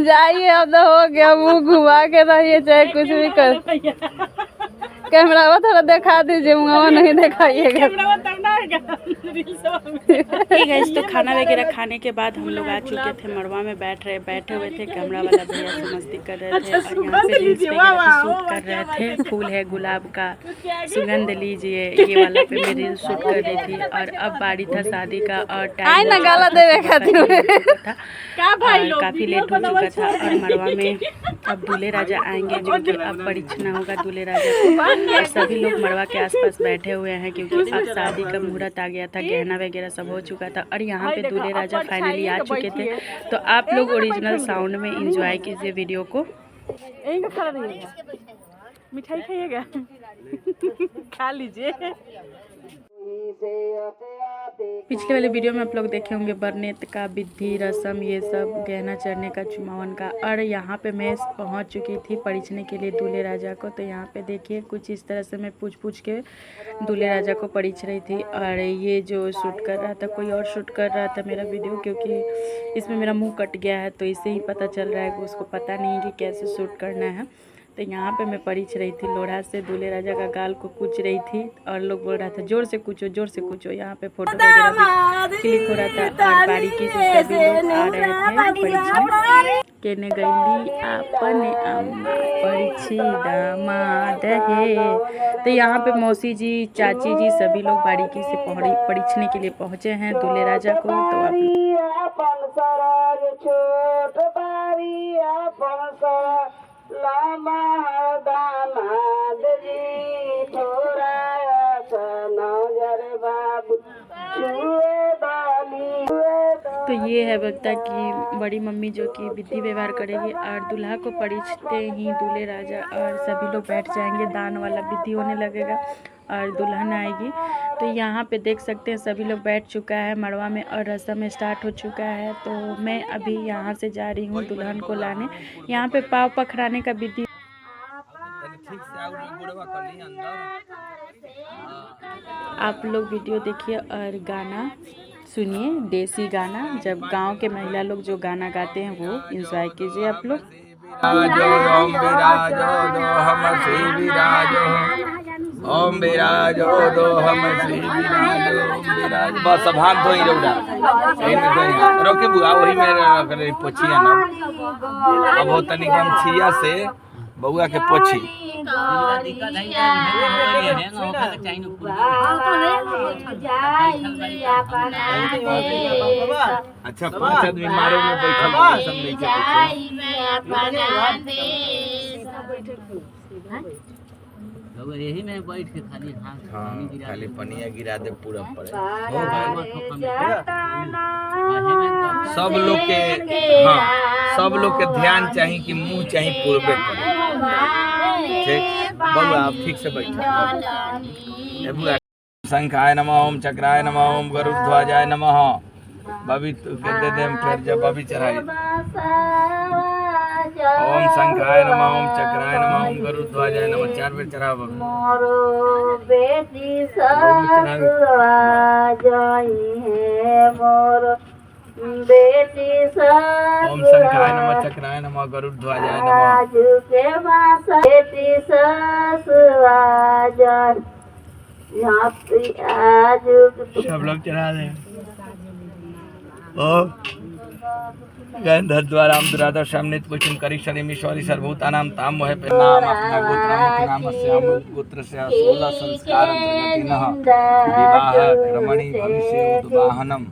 जाइए अब तो हो गया, मुंह घुमा के रहिए चाहे कुछ भी कर। कैमरा में थोड़ा दिखा दीजिए, मुँह नहीं दिखाइएगा। तो खाना वगैरह खाने के बाद हम लोग आ चुके थे, मड़वा में बैठे हुए थे। कैमरा वाला भैया से मस्ती कर रहे थे और यहाँ पे रील्स वगैरह भी शूट कर रहे थे। फूल है गुलाब का, सुगंध लीजिए, ये वाला पे मैं रील्स शूट कर रही थी। और अब बारी था शादी का और टाइम था, काफ़ी लेट हो चुका था। और मड़वा में अब दूल्हे राजा आएंगे, जो कि अब परीक्षना होगा दूल्हे राजा को। और सभी लोग मड़वा के आसपास बैठे हुए हैं क्योंकि अब शादी का मुहूर्त आ गया था, गहना वगैरह सब हो चुका था। और यहाँ पे दूल्हे राजा फाइनली आ चुके थे। तो आप लोग ओरिजिनल साउंड में एंजॉय कीजिए वीडियो को। मिठाई खाइएगा, खा लीजिए। पिछले वाले वीडियो में आप लोग देखे होंगे बरनेत का विधि रस्म, ये सब गहना चढ़ने का, चुमावन का। और यहाँ पे मैं पहुँच चुकी थी परिछने के लिए दूल्हे राजा को। तो यहाँ पे देखिए कुछ इस तरह से मैं पूछ के दूल्हे राजा को परिछ रही थी। और ये जो शूट कर रहा था, कोई और शूट कर रहा था मेरा वीडियो, क्योंकि इसमें मेरा मुँह कट गया है तो इससे ही पता चल रहा है कि उसको पता नहीं है कि कैसे शूट करना है। तो यहाँ पे मैं परिछ रही थी लोढ़ा से, दूल्हे राजा का गाल को कूच रही थी। और लोग बोल रहा था जोर से कूचो, जोर से कूचो। यहाँ पे फोटो वगैरह भी क्लिक हो रहा था और बारीकी से सभी लोग आ रहे थे परिछने। केने गईली अपने अम्मा परिछी दामाद है। तो यहाँ पे मौसी जी, चाची जी सभी लोग बारीकी से परिछने के लिए पहुँचे हैं दूल्हे राजा को। तो आप तो ये है बता कि बड़ी मम्मी जो कि विधि व्यवहार करेगी और दूल्हा को परिछते ही दूल्हे राजा और सभी लोग बैठ जाएंगे। दान वाला विधि होने लगेगा और दुल्हन आएगी। तो यहाँ पे देख सकते हैं सभी लोग बैठ चुका है मड़वा में और रस्म स्टार्ट हो चुका है। तो मैं अभी यहाँ से जा रही हूँ दुल्हन को लाने। यहाँ पे पाँव पखराने का विधि। आप लोग वीडियो देखिए और गाना सुनिए, देसी गाना। जब गांव के महिला लोग जो गाना गाते हैं वो एंजॉय कीजिए आप लोग। ओम विराजो दो हम श्री विराजो। बस अब हाथ धोई रोके बुआ वही में पोछिया ना। अब हो तनी गमछिया से बउआ के पोछी। अच्छा 5 आदमी मारे में बैठल यही में बैठ के खाली खाली पनिया गिरा दे पूरा पड़े। सब लोग के सब लोग के ध्यान चाहिए कि मुंह चाहिए पूर्वे करे। ठीक बाबू आप ठीक से बैठो। शंखाय नमः, ओम चक्राय नमः, ओम गरुड़ध्वजाय नमः। बबी के दे दे फिर जब बबी चढ़ाई। ओम शंखाय नमः, ओम चक्राय नमः, ओम गरुड़ध्वजाय नमः। 4 बार चढ़ाओ बबी। मोरो बेटी ओम शंखाय नमः, चक्राय नमः, गरुड़ध्वजाय नमः। सब लोग चढ़ा दे। गंधर द्वारा दुराधर सामनित पुष्टिम करीक्षणिम ईश्वरी सर्वभूतानां ताम मोहे पे नाम अपना गोत्र नाम से हम गोत्र से 16 संस्कार अंतर्गतिनः विवाह क्रमणि भविष्य उद्वाहनम।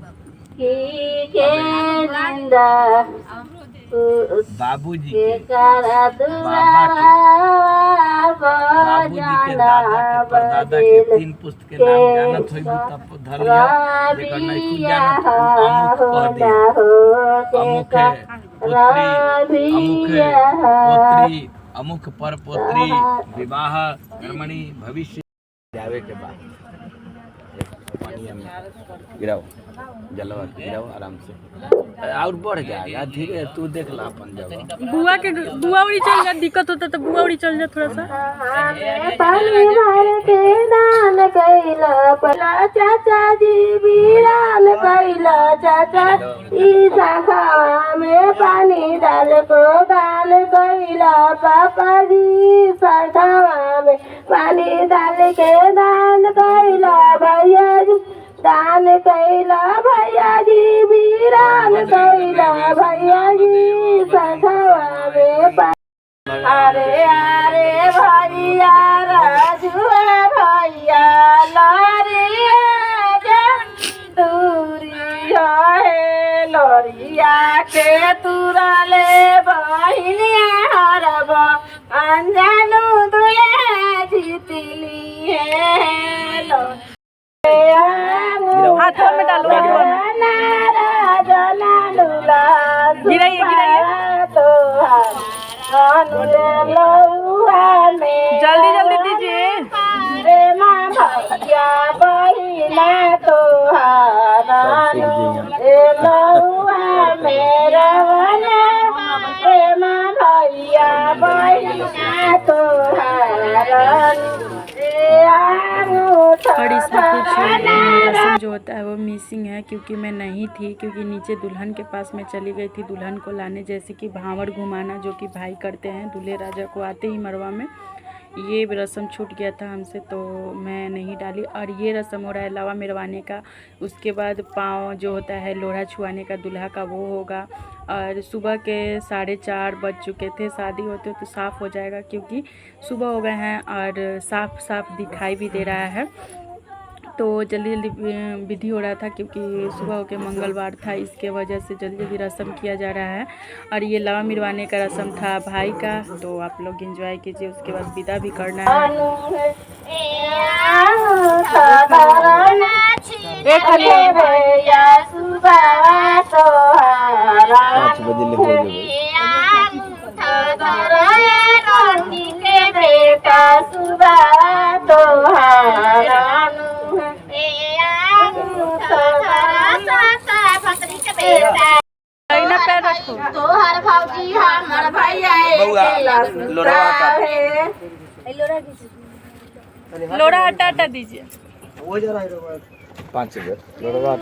बाबूजी के बाबा के बाबूजी के दादा के परदादा के 3 पुस्त के नाम जानत होई तब धरिया जेकर नहीं कुछ जानत अमुक कह दे। अमुक है पुत्री, अमुक है पुत्री, अमुक पर पुत्री विवाह कर्मणि भविष्य जावे के बाद गिराओ जलवा गिराओ आराम से और बढ़ जाएगा धीरे तू देख ला अपन जगह बुआ उड़ी चल जा दिक्कत होता तो बुआ उड़ी चल जा थोड़ा सा पानी भर के दान कैला चाचा जी वीरान कैला चाचा ई शाखा में पानी डाल को दान कैला पापा जी शाखा में पानी डाल के दान कैला भैया जी दान कैला भैया जी वीरान कैला भैया जी शाखा में अरे अरे भैया राजू भैया लरिया दूरी है लरिया के तुरले बहिनिया हरब अंजनु दुए जीतली है हाथ में डालो गिराइए तो जल्दी जल्दी दीजिए रे माँ भैया बहिना तोहारा मेरा रे माँ भैया बहिना तोहारा और इसमें कुछ रस्म जो होता है वो मिसिंग है क्योंकि मैं नहीं थी, क्योंकि नीचे दुल्हन के पास मैं चली गई थी दुल्हन को लाने, जैसे कि भांवड़ घुमाना जो कि भाई करते हैं दूल्हे राजा को आते ही मरवा में। ये रस्म छूट गया था हमसे तो मैं नहीं डाली। और ये रस्म हो रहा है लावा मिरवाने का, उसके बाद पाँव जो होता है लोढ़ा छुआने का दूल्हा का वो होगा। और सुबह के 4:30 बज चुके थे, शादी होते तो साफ़ हो जाएगा क्योंकि सुबह हो गए हैं और साफ साफ दिखाई भी दे रहा है। तो जल्दी जल्दी विधि हो रहा था क्योंकि सुबह हो के मंगलवार था, इसके वजह से जल्दी जल्दी रस्म किया जा रहा है। और ये लावा मिरवाने का रस्म था भाई का, तो आप लोग एंजॉय कीजिए, उसके बाद विदा भी करना है। तोहर भौजी हमर भैया लोड़ा हटा दीजिए 5 लोड़ा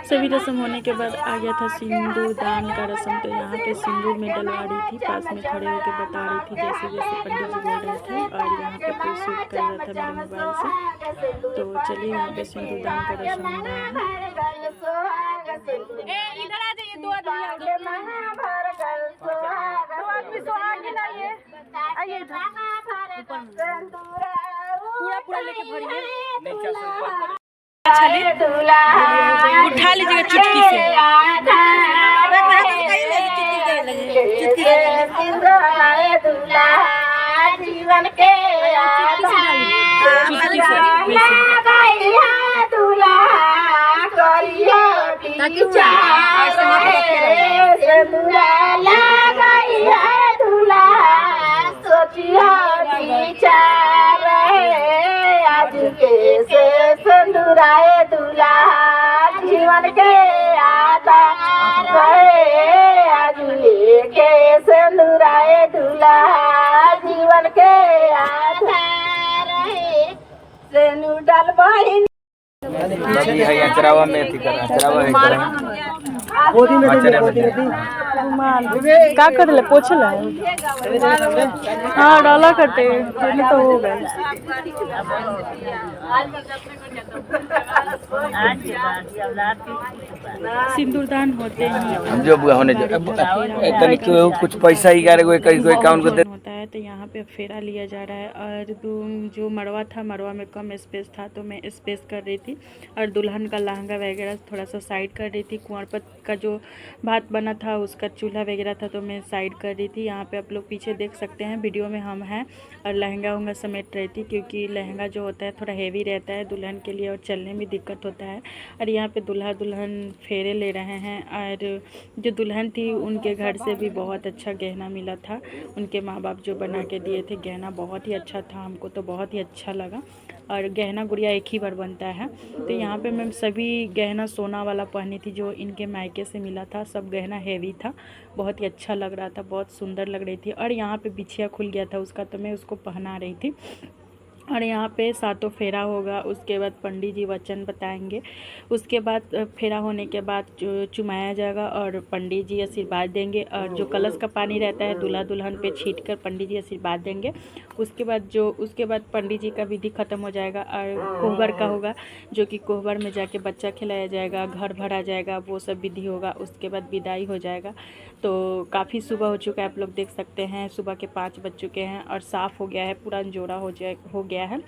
सभी रस्म होने के बाद आ गया था सिंदूर दान का रस्म। तो यहाँ पे सिंदूर में डलवा रही थी, पास में खड़े होकर बता रही थी जैसे जैसे पंडित जी बोल रहे थे। और यहाँ पे कोई शूट कर रहा था मेरे मोबाइल से। तो चलिए यहाँ पे सिंदूर दान का रस्म हो रहा है। इधर आ जाइए, 2 आदमी आइए पूरा लेके भरिए, उठा लीजिएगा चुटकी से। जीवन के आज कैसे संदूराए दूल्हा जीवन के आता रहे, आज के संदूराए दूल्हा जीवन के आता रहे। सेनु डाल बहिन बाकी है अचरावा में थी कर अचरावा है का कर ले पोछ ले। हाँ डाला कटे तो हो गए। सिंदूरदान होते ही जो बुआ होने तनिक कुछ पैसा 11 कोई अकाउंट को दे होता है, तो यहाँ पे फेरा लिया जा रहा है। और जो मड़वा था, मड़वा में कम स्पेस था तो मैं स्पेस कर रही थी, और दुल्हन का लहंगा वगैरह थोड़ा सा साइड कर रही थी। कुंवर पत का जो भात बना था उसका चूल्हा वगैरह था तो मैं साइड कर रही थी। यहाँ पे आप लोग पीछे देख सकते हैं, वीडियो में हम हैं, और लहंगा वहंगा समेट रही थी, क्योंकि लहंगा जो होता है थोड़ा हेवी रहता है दुल्हन के लिए और चलने में दिक्कत होता है। और यहाँ पे दूल्हा दुल्हन फेरे ले रहे हैं। और जो दुल्हन थी उनके घर से भी बहुत अच्छा गहना मिला था, उनके माँ बाप जो बना के दिए थे। गहना बहुत ही अच्छा था, हमको तो बहुत ही अच्छा लगा। और गहना गुड़िया एक ही बार बनता है, तो यहाँ पे मैं सभी गहना सोना वाला पहनी थी जो इनके मायके से मिला था। सब गहना हेवी था, बहुत ही अच्छा लग रहा था, बहुत सुंदर लग रही थी। और यहाँ पे बिछिया खुल गया था उसका, तो मैं उसको पहना रही थी। और यहाँ पे सातों फेरा होगा, उसके बाद पंडित जी वचन बताएंगे। उसके बाद फेरा होने के बाद चुमाया जाएगा और पंडित जी आशीर्वाद देंगे। और जो कलश का पानी रहता है दूल्हा दुल्हन पे छीट कर पंडित जी आशीर्वाद देंगे। उसके बाद पंडित जी का विधि खत्म हो जाएगा और कोहबर का होगा, जो कि कोहबर में जाके बच्चा खिलाया जाएगा, घर भरा जाएगा, वो सब विधि होगा। उसके बाद विदाई हो जाएगा। तो काफ़ी सुबह हो चुका है, आप लोग देख सकते हैं, सुबह के 5 बज चुके हैं और साफ़ हो गया है, पूरा अंजोरा हो गया है।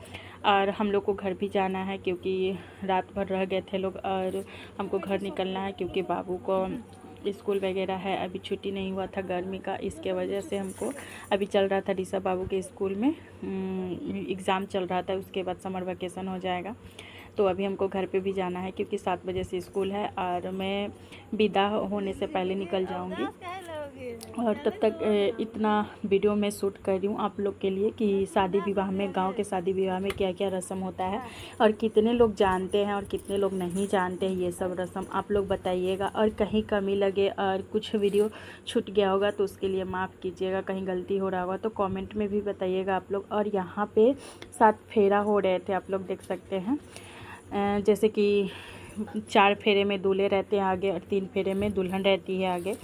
और हम लोग को घर भी जाना है, क्योंकि रात भर रह गए थे लोग, और हमको घर निकलना है, क्योंकि बाबू को स्कूल वगैरह है, अभी छुट्टी नहीं हुआ था गर्मी का, इसके वजह से हमको अभी चल रहा था ऋषभ बाबू के स्कूल में एग्ज़ाम चल रहा था। उसके बाद समर वेकेशन हो जाएगा, तो अभी हमको घर पे भी जाना है, क्योंकि 7 बजे से स्कूल है। और मैं विदा होने से पहले निकल जाऊंगी। और तब तक इतना वीडियो में शूट कर रही हूँ आप लोग के लिए कि शादी विवाह में, गांव के शादी विवाह में क्या क्या रस्म होता है, और कितने लोग जानते हैं और कितने लोग नहीं जानते हैं ये सब रस्म, आप लोग बताइएगा। और कहीं कमी लगे और कुछ वीडियो छूट गया होगा तो उसके लिए माफ़ कीजिएगा, कहीं गलती हो रहा होगा तो कमेंट में भी बताइएगा आप लोग। और यहाँ पे 7 फेरा हो रहे थे, आप लोग देख सकते हैं। जैसे कि 4 फेरे में दूल्हे रहते हैं आगे और 3 फेरे में दुल्हन रहती है आगे,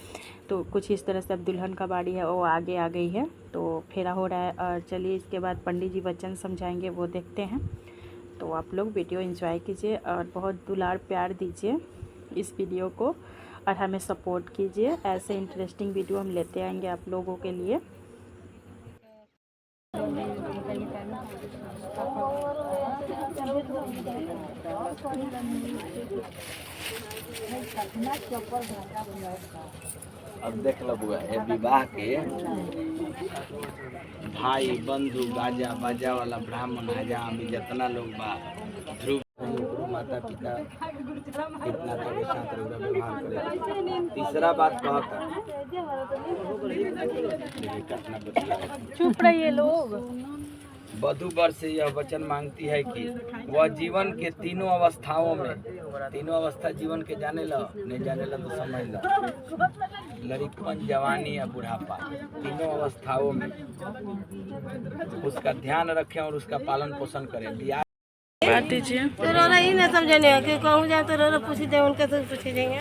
तो कुछ इस तरह से अब दुल्हन का बाड़ी है वो आगे आ गई है, तो फेरा हो रहा है। और चलिए इसके बाद पंडित जी वचन समझाएंगे, वो देखते हैं। तो आप लोग वीडियो एंजॉय कीजिए और बहुत दुलार प्यार दीजिए इस वीडियो को, और हमें सपोर्ट कीजिए। ऐसे इंटरेस्टिंग वीडियो हम लेते आएंगे आप लोगों के लिए। अब देख लो बुआ, ये विवाह के भाई बंधु गाजा बाजा वाला ब्राह्मण हजाम जितना लोग बा, ध्रुव माता पिता कितना के साथ व्यवहार करे। तीसरा बात कहता, चुप रहिए लोग। वधू वर से यह वचन मांगती है कि वह जीवन के तीनों अवस्थाओं में, तीनों अवस्था जीवन के जाने लो, नहीं जाने लो तो समझ लो, लड़कीपन, जवानी या बुढ़ापा, तीनों अवस्थाओं में उसका ध्यान रखें और उसका पालन पोषण करें। बियाह बात दीजिए। तो रोना ही ना समझने कि कहूँ जाए तो रोना पूछ दे, उनके से पूछ देंगे।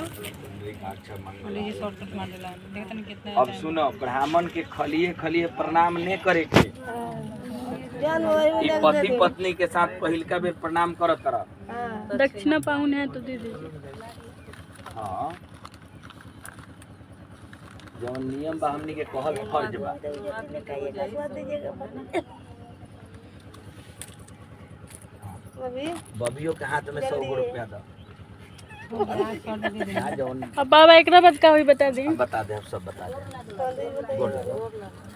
अब सुनो, ब्राह्मण के खलिए खलिए प्रणाम नहीं करे के, पति पत्नी के साथ पहिलका बेर प्रणाम करत तरह। दक्षिणा पाउन है तो दे दीजिए। हाँ, जौन नियम बा हमनी के कहल फर्ज बा। बबियो के हाथ में 100 रुपया दो। अब बाबा एक बात का हुई बता दी, बता दे, सब बता दे।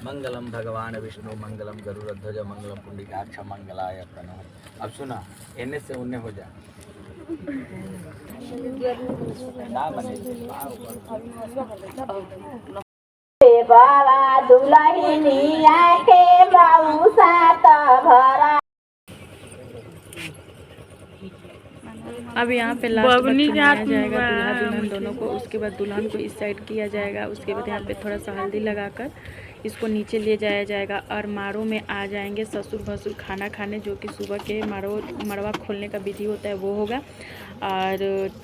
मंगलम भगवान विष्णु, मंगलम गरुड़ध्वज, मंगलम पुंडरीकाक्ष, मंगलाय तनोहर। अब सुना, इन्हें से उन्हें हो जा। बाबा दुल्हनिया के बाबू सात भरा। अब यहाँ पे लास्ट चुनाया जाएगा दूल्हा दुल्हन दोनों को। उसके बाद दुल्हन को इस साइड किया जाएगा। उसके बाद यहाँ पे थोड़ा सा हल्दी लगाकर इसको नीचे ले जाया जाएगा और मारों में आ जाएंगे ससुर भसुर खाना खाने, जो कि सुबह के मड़वा खोलने का विधि होता है वो होगा। और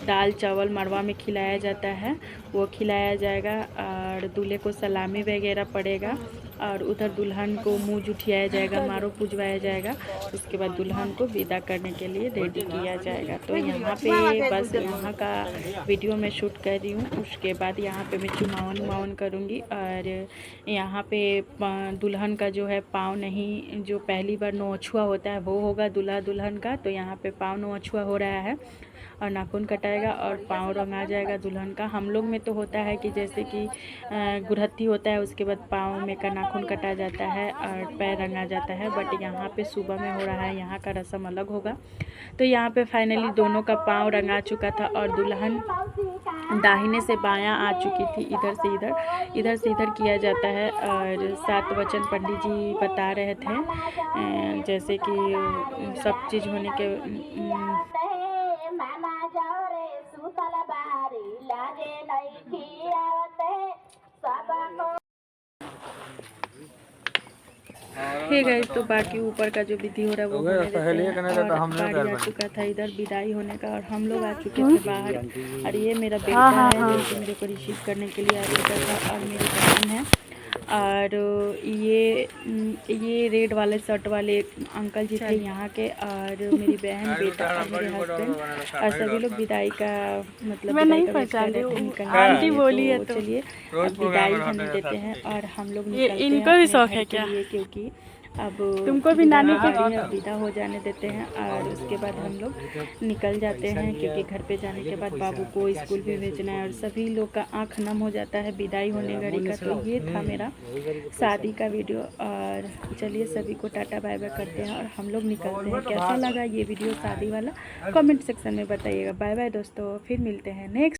दाल चावल मड़वा में खिलाया जाता है, वो खिलाया जाएगा। और दूल्हे को सलामी वगैरह पड़ेगा और उधर दुल्हन को मुँह जुठियाया जाएगा, मारो पुजवाया जाएगा। उसके बाद दुल्हन को विदा करने के लिए रेडी किया जाएगा। तो यहाँ पे बस यहाँ का वीडियो मैं शूट कर रही हूँ। उसके बाद यहाँ पे मैं चुमावन करूँगी। और यहाँ पे दुल्हन का जो है पाँव नहीं, जो पहली बार नौछुआ होता है वो होगा दूल्हा दुल्हन का। तो यहाँ पे पाँव नौछुआ हो रहा है और नाखून कटाएगा और पाँव रंगा जाएगा दुल्हन का। हम लोग में तो होता है कि जैसे कि गुरहत्ती होता है, उसके बाद पाँव में का नाखून कटा जाता है और पैर रंगा जाता है। बट यहाँ पे सुबह में हो रहा है, यहाँ का रस्म अलग होगा। तो यहाँ पे फाइनली दोनों का पाँव रंगा चुका था और दुल्हन दाहिने से बायां आ चुकी थी। इधर से इधर किया जाता है। और 7 वचन पंडित जी बता रहे थे, जैसे कि सब चीज़ होने के ठीक है। तो बाकी ऊपर का जो विधि हो रहा है वो होने देते हैं। और गाड़ी आ चुका था इधर विदाई होने का और हम लोग आ चुके थे बाहर। और ये मेरा बेटा है जो कि मेरे को रिसीव करने के लिए आ चुका था। और मेरी बहन है। और ये रेड वाले शर्ट वाले अंकल जी थे यहाँ के। और मेरी बहन, बेटा और मेरे हस्बैंड और सभी लोग विदाई का मतलब मैं नहीं पहचान रही हूँ। आंटी बोली है। तो चलिए अब विदाई होने देते हैं और हम लोग निकलते हैं। इनको भी शौक है क्या? क्योंकि अब तुमको भी नानी के विदा हो जाने देते हैं। और उसके बाद हम लोग निकल जाते हैं, क्योंकि घर पे जाने के बाद बाबू को स्कूल भी भेजना है। और सभी लोग का आँख नम हो जाता है विदाई होने घड़ी का। तो ये था मेरा शादी का वीडियो। और चलिए सभी को टाटा बाय बाय करते हैं और हम लोग निकलते हैं। कैसा लगा ये वीडियो शादी वाला कमेंट सेक्शन में बताइएगा। बाय बाय दोस्तों, फिर मिलते हैं नेक्स्ट।